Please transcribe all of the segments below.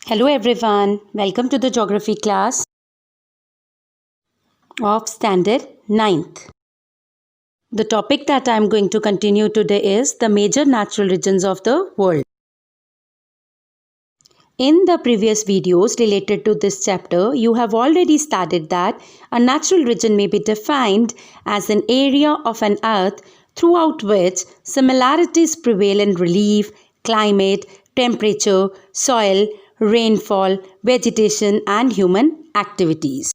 Hello everyone, welcome to the geography class of standard 9th. The topic that I am going to continue today is the major natural regions of the world. In the previous videos related to this chapter, you have already studied that a natural region may be defined as an area of an earth throughout which similarities prevail in relief, climate, temperature, soil, rainfall, vegetation and human activities.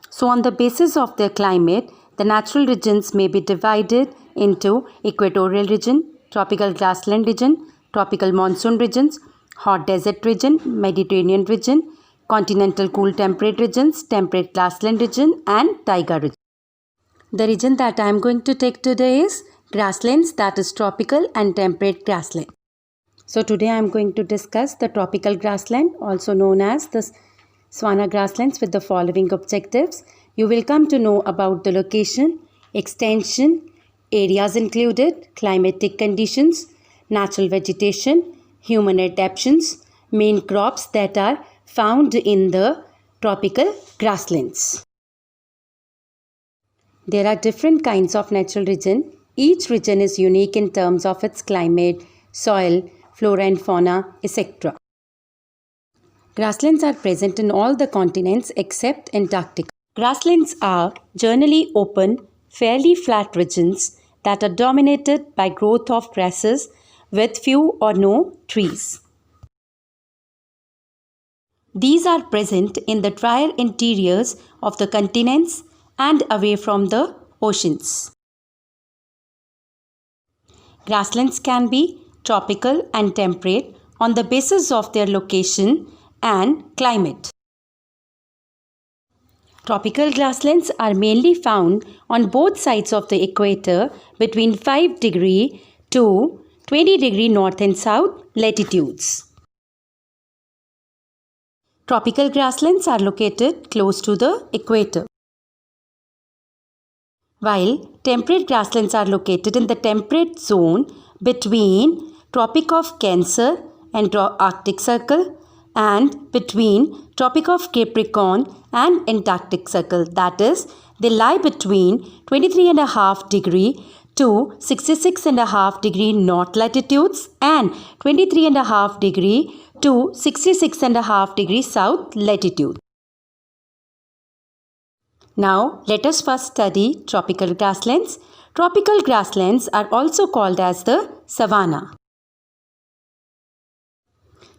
So on the basis of their climate, the natural regions may be divided into equatorial region, tropical grassland region, tropical monsoon regions, hot desert region, Mediterranean region, continental cool temperate regions, temperate grassland region and taiga region. The region that I am going to take today is grasslands, that is tropical and temperate grassland. So today I am going to discuss the tropical grassland, also known as the savanna grasslands, with the following objectives. You will come to know about the location, extension, areas included, climatic conditions, natural vegetation, human adaptations, main crops that are found in the tropical grasslands. There are different kinds of natural region. Each region is unique in terms of its climate, soil, flora and fauna, etc. Grasslands are present in all the continents except Antarctica. Grasslands are generally open, fairly flat regions that are dominated by growth of grasses with few or no trees. These are present in the drier interiors of the continents and away from the oceans. Grasslands can be tropical and temperate on the basis of their location and climate. Tropical grasslands are mainly found on both sides of the equator between 5 degree to 20 degree north and south latitudes. Tropical grasslands are located close to the equator, while temperate grasslands are located in the temperate zone between Tropic of Cancer and Arctic Circle and between Tropic of Capricorn and Antarctic Circle. That is, they lie between 23.5 degree to 66.5 degree north latitudes and 23.5 degree to 66.5 degree south latitude. Now, let us first study tropical grasslands. Tropical grasslands are also called as the savanna.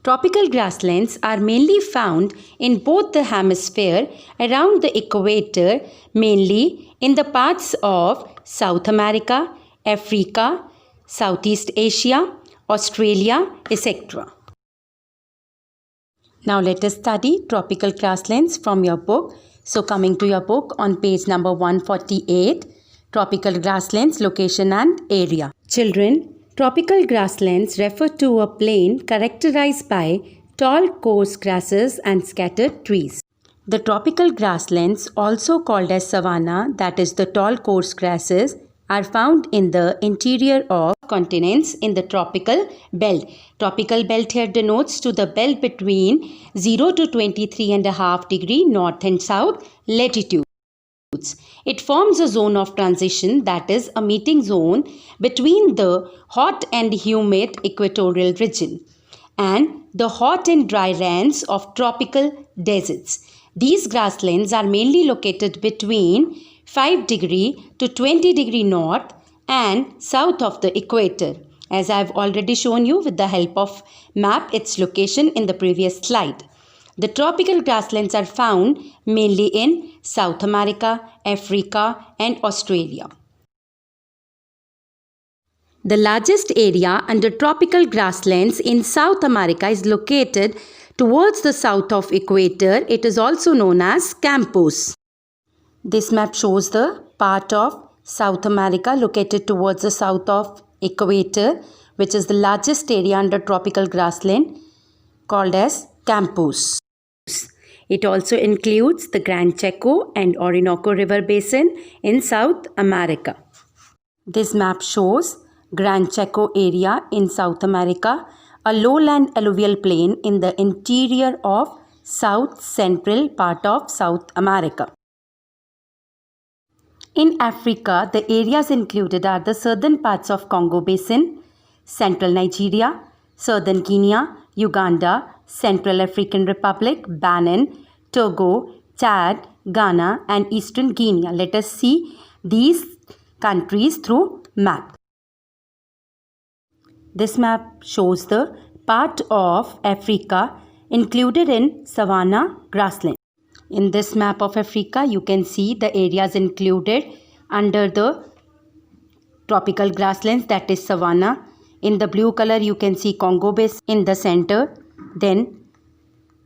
Tropical grasslands are mainly found in both the hemisphere around the equator, mainly in the parts of South America, Africa, Southeast Asia, Australia, etc. Now let us study tropical grasslands from your book. So coming to your book on page number 148, tropical grasslands, location and area. Children, tropical grasslands refer to a plain characterized by tall coarse grasses and scattered trees. The tropical grasslands, also called as savanna, that is the tall coarse grasses, are found in the interior of continents in the tropical belt. Tropical belt here denotes to the belt between 0 to 23.5 degree north and south latitude. It forms a zone of transition, that is a meeting zone between the hot and humid equatorial region and the hot and dry lands of tropical deserts. These grasslands are mainly located between 5 degree to 20 degree north and south of the equator. As I have already shown you with the help of map its location in the previous slide. The tropical grasslands are found mainly in South America, Africa and Australia. The largest area under tropical grasslands in South America is located towards the south of equator. It is also known as Campos. This map shows the part of South America located towards the south of equator, which is the largest area under tropical grassland, called as Campos. It also includes the Gran Chaco and Orinoco River Basin in South America. This map shows Gran Chaco area in South America, a lowland alluvial plain in the interior of south central part of South America. In Africa, the areas included are the southern parts of Congo Basin, central Nigeria, southern Kenya, Uganda, Central African Republic, Benin, Togo, Chad, Ghana and Eastern Guinea. Let us see these countries through map. This map shows the part of Africa included in savanna grassland. In this map of Africa, you can see the areas included under the tropical grasslands, that is savanna. In the blue color, you can see Congo Basin in the center, then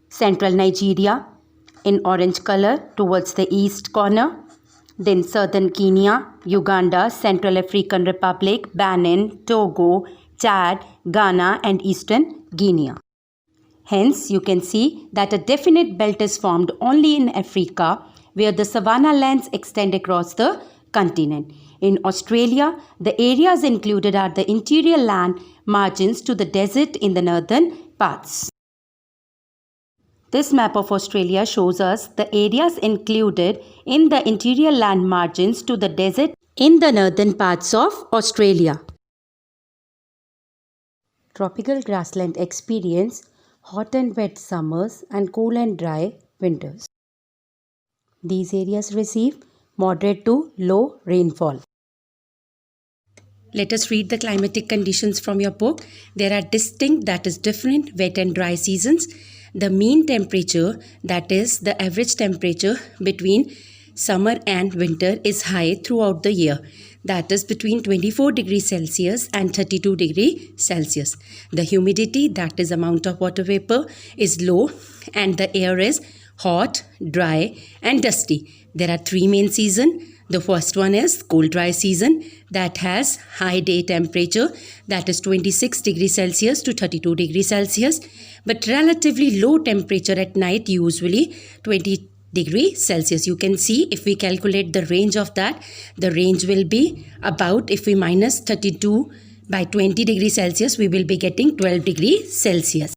central Nigeria in orange color towards the east corner, then southern Kenya, Uganda, Central African Republic, Benin, Togo, Chad, Ghana and Eastern Guinea. Hence, you can see that a definite belt is formed only in Africa where the savanna lands extend across the continent. In Australia, the areas included are the interior land margins to the desert in the northern parts. This map of Australia shows us the areas included in the interior land margins to the desert in the northern parts of Australia. Tropical grassland experience hot and wet summers and cool and dry winters. These areas receive moderate to low rainfall. Let us read the climatic conditions from your book. There are distinct, that is different, wet and dry seasons. The mean temperature, that is the average temperature between summer and winter, is high throughout the year. That is between 24 degrees Celsius and 32 degrees Celsius. The humidity, that is amount of water vapor, is low and the air is hot, dry and dusty. There are three main seasons. The first one is cold dry season that has high day temperature, that is 26 degrees Celsius to 32 degrees Celsius, but relatively low temperature at night, usually 20 degrees Celsius. You can see if we calculate the range of that, the range will be about, if we minus 32 by 20 degrees Celsius, we will be getting 12 degrees Celsius.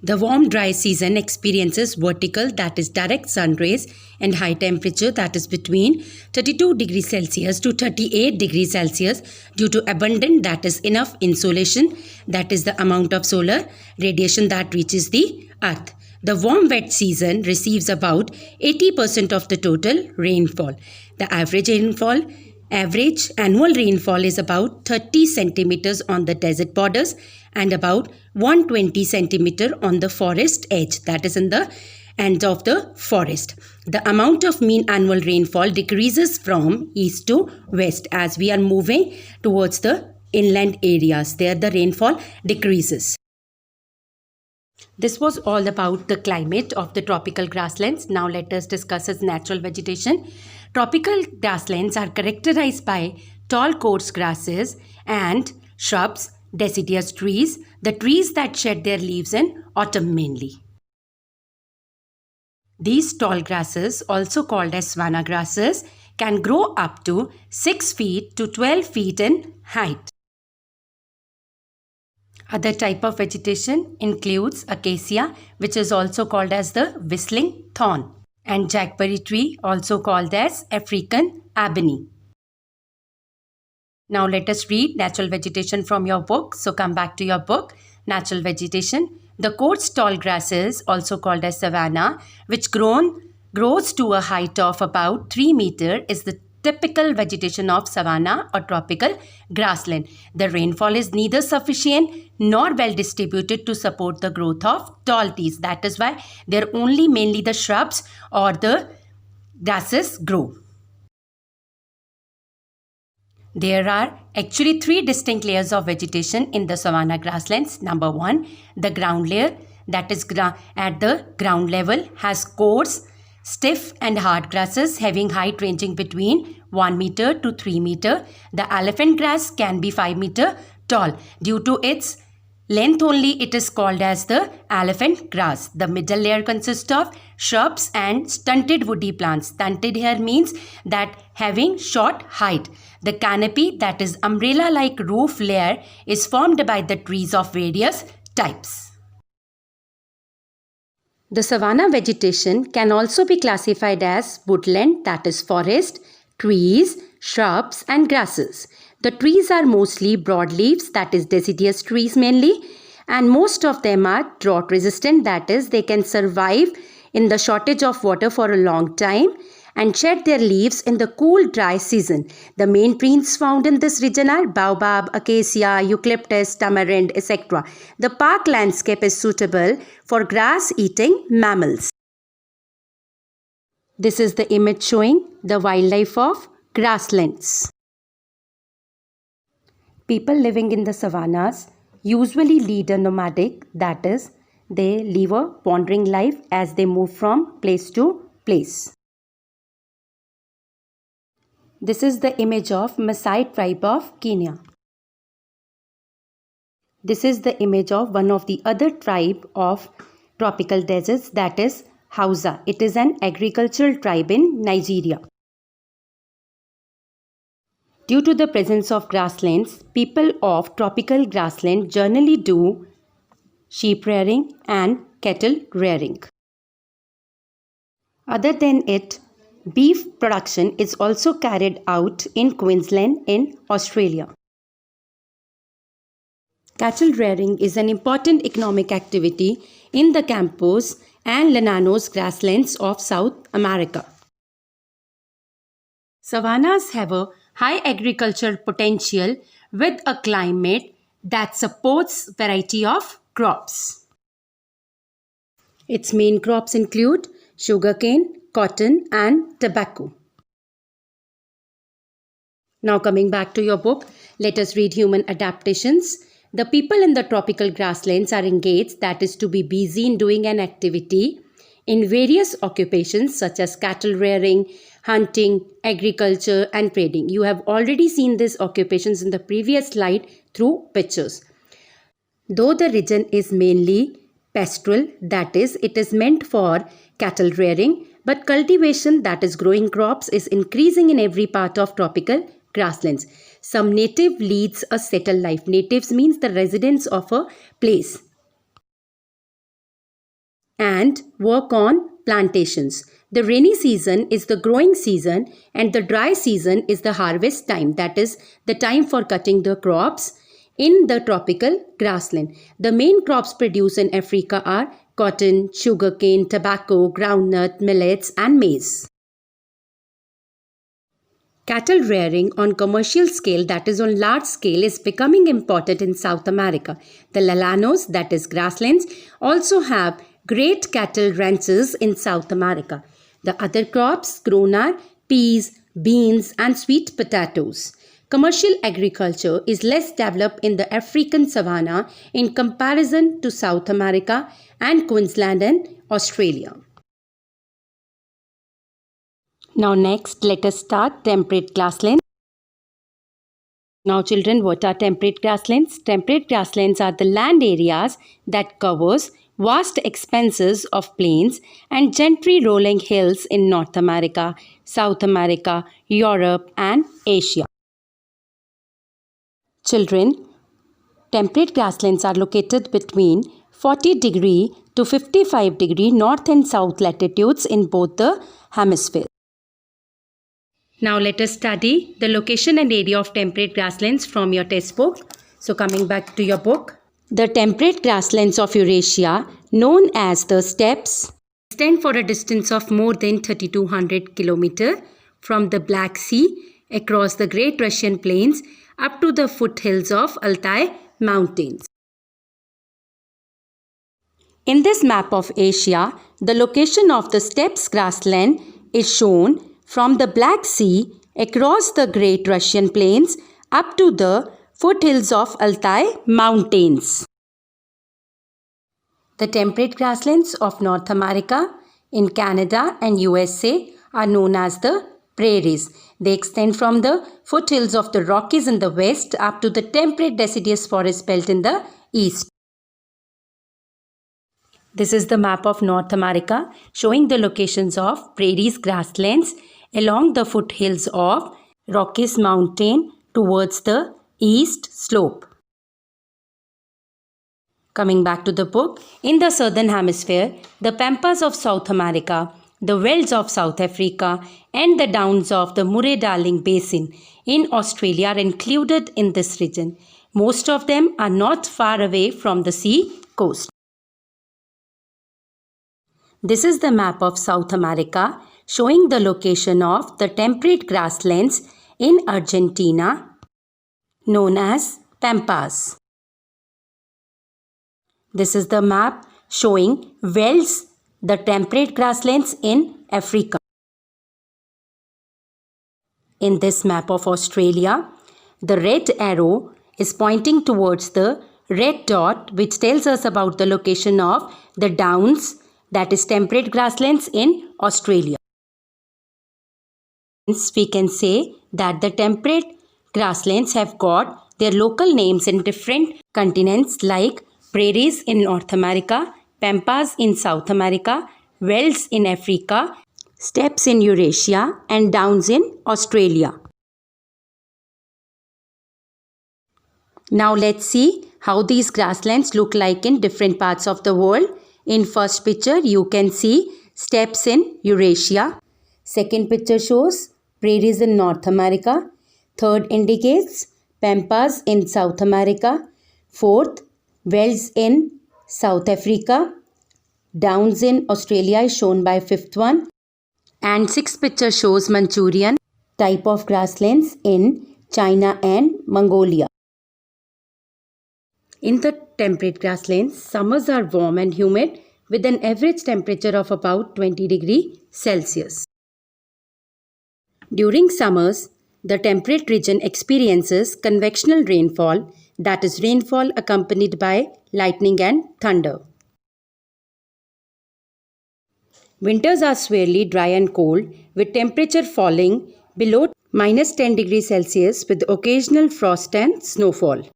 The warm dry season experiences vertical, that is direct sun rays, and high temperature, that is between 32 degrees Celsius to 38 degrees Celsius due to abundant, that is enough insolation, that is the amount of solar radiation that reaches the earth. The warm wet season receives about 80% of the total rainfall. The average annual rainfall is about 30 centimeters on the desert borders and about 120 centimeter on the forest edge, that is in the end of the forest. The amount of mean annual rainfall decreases from east to west as we are moving towards the inland areas. There the rainfall decreases. This was all about the climate of the tropical grasslands. Now let us discuss its natural vegetation. Tropical grasslands are characterized by tall coarse grasses and shrubs, deciduous trees, the trees that shed their leaves in autumn mainly. These tall grasses, also called as savanna grasses, can grow up to 6 feet to 12 feet in height. Other type of vegetation includes acacia, which is also called as the whistling thorn, and jackberry tree, also called as African ebony. Now let us read natural vegetation from your book. So come back to your book. Natural vegetation. The coarse tall grasses, also called as savanna, which grows to a height of about 3 meters, is the typical vegetation of savanna or tropical grassland. The rainfall is neither sufficient nor well distributed to support the growth of tall trees. That is why there only mainly the shrubs or the grasses grow. There are actually 3 distinct layers of vegetation in the savanna grasslands. Number 1, the ground layer, that is at the ground level, has coarse, stiff and hard grasses having height ranging between 1 meter to 3 meter. The elephant grass can be 5 meter tall due to its length only, it is called as the elephant grass. The middle layer consists of shrubs and stunted woody plants. Stunted here means that having short height. The canopy, that is umbrella-like roof layer, is formed by the trees of various types. The savanna vegetation can also be classified as woodland, that is forest, trees, shrubs and grasses. The trees are mostly broadleaves, that is deciduous trees mainly, and most of them are drought resistant, that is they can survive in the shortage of water for a long time and shed their leaves in the cool dry season. The main trees found in this region are baobab, acacia, eucalyptus, tamarind, etc. The park landscape is suitable for grass-eating mammals. This is the image showing the wildlife of grasslands. People living in the savannas usually lead a nomadic, that is, they live a wandering life as they move from place to place. This is the image of Maasai tribe of Kenya. This is the image of one of the other tribe of tropical deserts, that is Hausa. It is an agricultural tribe in Nigeria. Due to the presence of grasslands, people of tropical grassland generally do sheep rearing and cattle rearing. Other than it, beef production is also carried out in Queensland in Australia. Cattle rearing is an important economic activity in the Campos and Llanos grasslands of South America. Savannas have a high agricultural potential with a climate that supports variety of crops. Its main crops include sugarcane, cotton and tobacco. Now coming back to your book, let us read human adaptations. The people in the tropical grasslands are engaged, that is to be busy in doing an activity in various occupations such as cattle rearing, hunting, agriculture and trading. You have already seen these occupations in the previous slide through pictures. Though the region is mainly pastoral, that is, it is meant for cattle rearing, but cultivation, that is growing crops, is increasing in every part of tropical grasslands. Some native leads a settled life. Natives means the residents of a place and work on plantations. The rainy season is the growing season and the dry season is the harvest time, that is the time for cutting the crops in the tropical grassland. The main crops produced in Africa are cotton, sugarcane, tobacco, groundnut, millets and maize. Cattle rearing on commercial scale, that is on large scale, is becoming important in South America. The Llanos, that is grasslands, also have great cattle ranches in South America. The other crops grown are peas, beans and sweet potatoes. Commercial agriculture is less developed in the African savanna in comparison to South America and Queensland and Australia. Now next, let us start temperate grasslands. Now children, what are temperate grasslands? Temperate grasslands are the land areas that covers vast expanses of plains and gently rolling hills in North America, South America, Europe and Asia. Children, temperate grasslands are located between 40° to 55° north and south latitudes in both the hemispheres. Now let us study the location and area of temperate grasslands from your textbook. So coming back to your book. The temperate grasslands of Eurasia, known as the steppes, extend for a distance of more than 3200 km from the Black Sea across the Great Russian Plains up to the foothills of Altai Mountains. In this map of Asia, the location of the steppes grassland is shown from the Black Sea across the Great Russian Plains up to the foothills of Altai Mountains. The temperate grasslands of North America, in Canada and USA are known as the prairies. They extend from the foothills of the Rockies in the west up to the temperate deciduous forest belt in the east. This is the map of North America showing the locations of prairies grasslands along the foothills of Rockies Mountain towards the east slope. Coming back to the book, in the southern hemisphere, the pampas of South America, the velds of South Africa, and the downs of the Murray-Darling Basin in Australia are included in this region. Most of them are not far away from the sea coast. This is the map of South America showing the location of the temperate grasslands in Argentina known as pampas. This is the map showing velds, the temperate grasslands in Africa. In this map of Australia, the red arrow is pointing towards the red dot, which tells us about the location of the downs, that is temperate grasslands in Australia. Hence, we can say that the temperate grasslands have got their local names in different continents like prairies in North America, pampas in South America, velds in Africa, steppes in Eurasia, and downs in Australia. Now let's see how these grasslands look like in different parts of the world. In first picture, you can see steppes in Eurasia. Second picture shows prairies in North America. Third indicates pampas in South America. Fourth, velds in South Africa. Downs in Australia is shown by fifth one. And sixth picture shows Manchurian type of grasslands in China and Mongolia. In the temperate grasslands, summers are warm and humid with an average temperature of about 20 degrees Celsius. During summers, the temperate region experiences convectional rainfall, that is rainfall accompanied by lightning and thunder. Winters are severely dry and cold with temperature falling below -10 degrees Celsius with occasional frost and snowfall.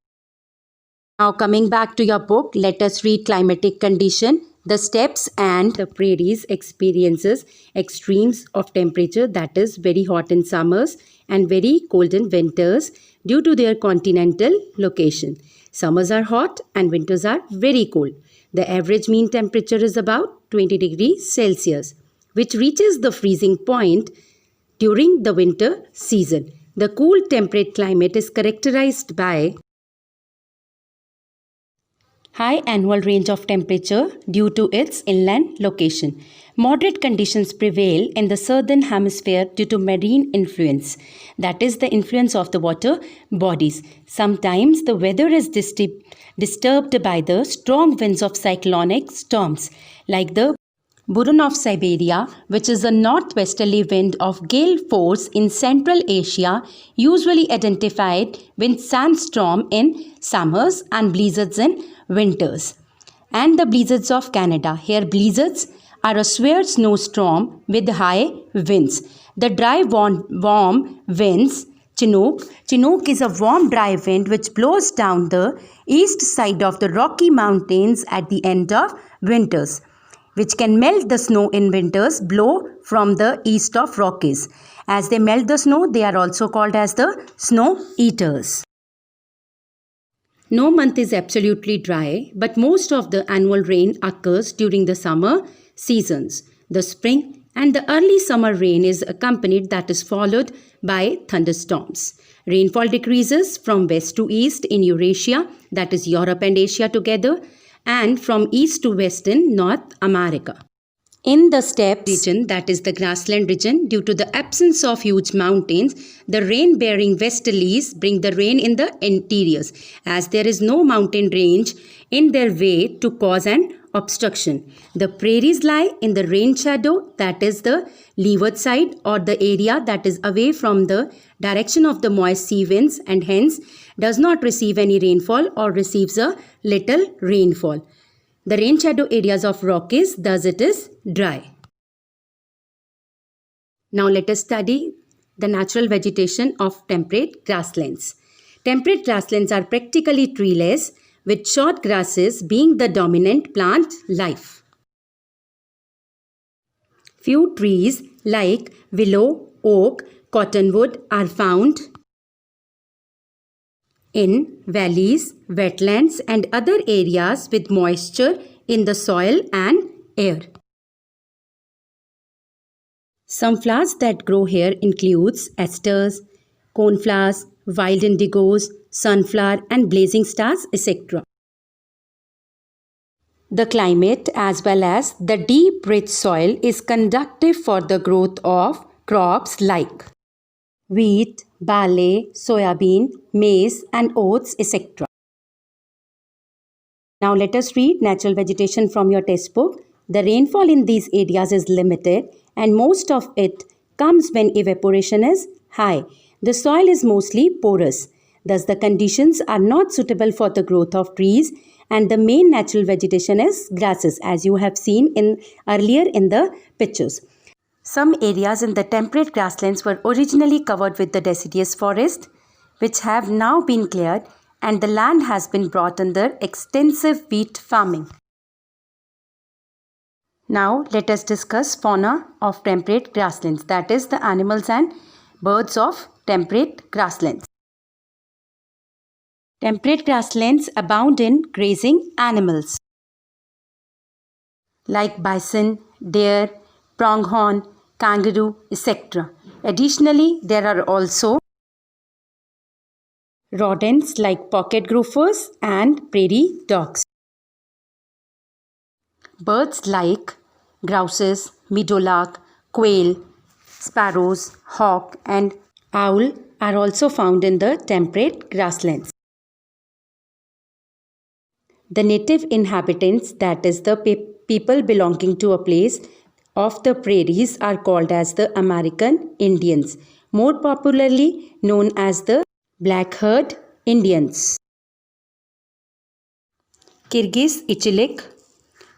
Now coming back to your book, let us read climatic condition. The steppes and the prairies experiences extremes of temperature, that is very hot in summers and very cold in winters due to their continental location. Summers are hot and winters are very cold. The average mean temperature is about 20 degrees Celsius, which reaches the freezing point during the winter season. The cool temperate climate is characterized by high annual range of temperature due to its inland location. Moderate conditions prevail in the southern hemisphere due to marine influence, that is the influence of the water bodies. Sometimes the weather is disturbed by the strong winds of cyclonic storms like the Buran of Siberia, which is a northwesterly wind of gale force in Central Asia, usually identified with sandstorm in summers and blizzards in winters. And the blizzards of Canada. Here blizzards are a severe snowstorm with high winds. The dry warm winds, Chinook. Chinook is a warm dry wind which blows down the east side of the Rocky Mountains at the end of winters, which can melt the snow in winters, blow from the east of Rockies. As they melt the snow, they are also called as the snow eaters. No month is absolutely dry, but most of the annual rain occurs during the summer seasons. The spring and the early summer rain is accompanied, that is followed by thunderstorms. Rainfall decreases from west to east in Eurasia, that is Europe and Asia together, and from east to west in North America. In the steppe region, that is the grassland region, due to the absence of huge mountains, the rain-bearing westerlies bring the rain in the interiors, as there is no mountain range in their way to cause an obstruction. The prairies lie in the rain shadow, that is the leeward side or the area that is away from the direction of the moist sea winds and hence does not receive any rainfall or receives a little rainfall. The rain shadow areas of Rockies, thus it is dry. Now let us study the natural vegetation of temperate grasslands. Temperate grasslands are practically treeless, with short grasses being the dominant plant life. Few trees like willow, oak, cottonwood are found in valleys, wetlands and other areas with moisture in the soil and air. Some flowers that grow here includes asters, coneflowers, wild indigos, sunflower and blazing stars, etc. The climate as well as the deep rich soil is conducive for the growth of crops like wheat, barley, soybean, maize and oats, etc. Now let us read natural vegetation from your textbook. The rainfall in these areas is limited and most of it comes when evaporation is high. The soil is mostly porous. Thus the conditions are not suitable for the growth of trees and the main natural vegetation is grasses as you have seen earlier in the pictures. Some areas in the temperate grasslands were originally covered with the deciduous forest, which have now been cleared and the land has been brought under extensive wheat farming. Now let us discuss fauna of temperate grasslands, that is the animals and birds of temperate grasslands. Temperate grasslands abound in grazing animals like bison, deer, pronghorn, kangaroo, etc. Additionally, there are also rodents like pocket gophers and prairie dogs. Birds like grouses, meadowlark, quail, sparrows, hawk and owl are also found in the temperate grasslands. The native inhabitants, that is the people belonging to a place of the prairies, are called as the American Indians, more popularly known as the Black-haired Indians. Kyrgyz, Ichilik,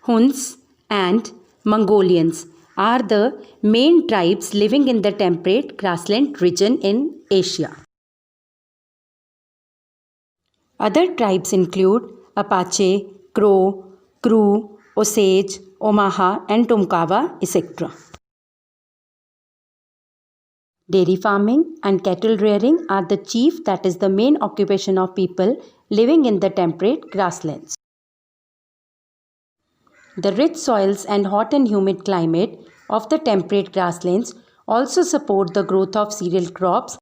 Huns and Mongolians are the main tribes living in the temperate grassland region in Asia. Other tribes include Apache, Crow, Kru, Osage, Omaha and Tonkawa, etc. Dairy farming and cattle rearing are the chief, that is the main occupation of people living in the temperate grasslands. The rich soils and hot and humid climate of the temperate grasslands also support the growth of cereal crops.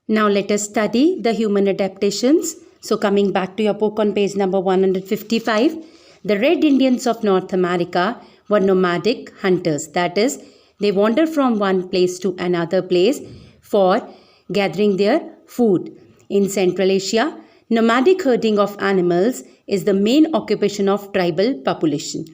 Now let us study the human adaptations. So coming back to your book on page number 155, the Red Indians of North America were nomadic hunters. That is, they wander from one place to another place for gathering their food. In Central Asia, nomadic herding of animals is the main occupation of tribal population.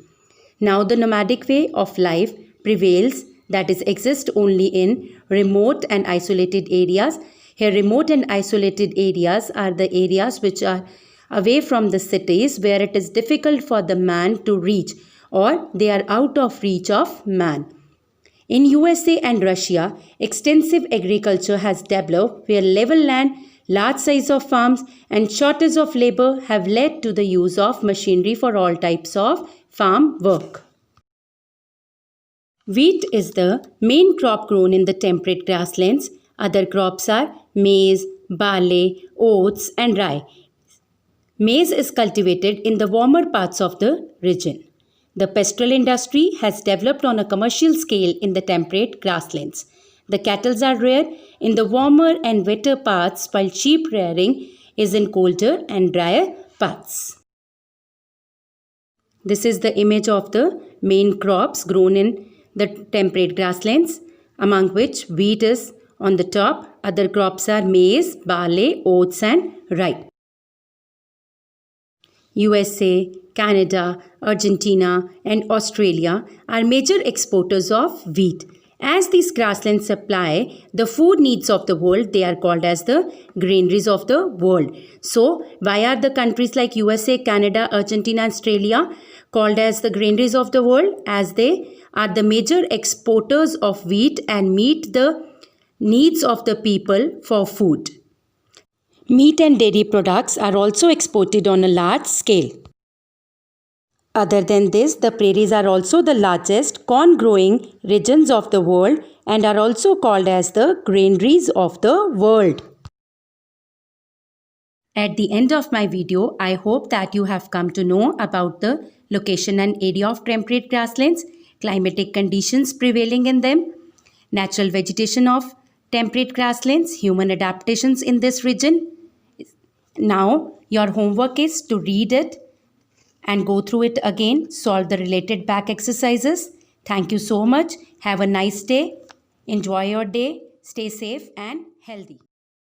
Now the nomadic way of life prevails, that is, exists only in remote and isolated areas. Here, remote and isolated areas are the areas which are away from the cities where it is difficult for the man to reach or they are out of reach of man. In USA and Russia, extensive agriculture has developed where level land, large size of farms and shortage of labor have led to the use of machinery for all types of farm work. Wheat is the main crop grown in the temperate grasslands. Other crops are maize, barley, oats and rye. Maize is cultivated in the warmer parts of the region. The pastoral industry has developed on a commercial scale in the temperate grasslands. The cattle are reared in the warmer and wetter parts while sheep rearing is in colder and drier parts. This is the image of the main crops grown in the temperate grasslands, among which wheat is on the top. Other crops are maize, barley, oats and rye. USA, Canada, Argentina and Australia are major exporters of wheat. As these grasslands supply the food needs of the world, they are called as the granaries of the world. So, why are the countries like USA, Canada, Argentina and Australia called as the granaries of the world? As they are the major exporters of wheat and meet the needs of the people for food. Meat and dairy products are also exported on a large scale. Other than this, the prairies are also the largest corn-growing regions of the world and are also called as the granaries of the world. At the end of my video, I hope that you have come to know about the location and area of temperate grasslands, climatic conditions prevailing in them, natural vegetation of temperate grasslands, human adaptations in this region. Now, your homework is to read it and go through it again, solve the related back exercises. Thank you so much. Have a nice day. Enjoy your day. Stay safe and healthy.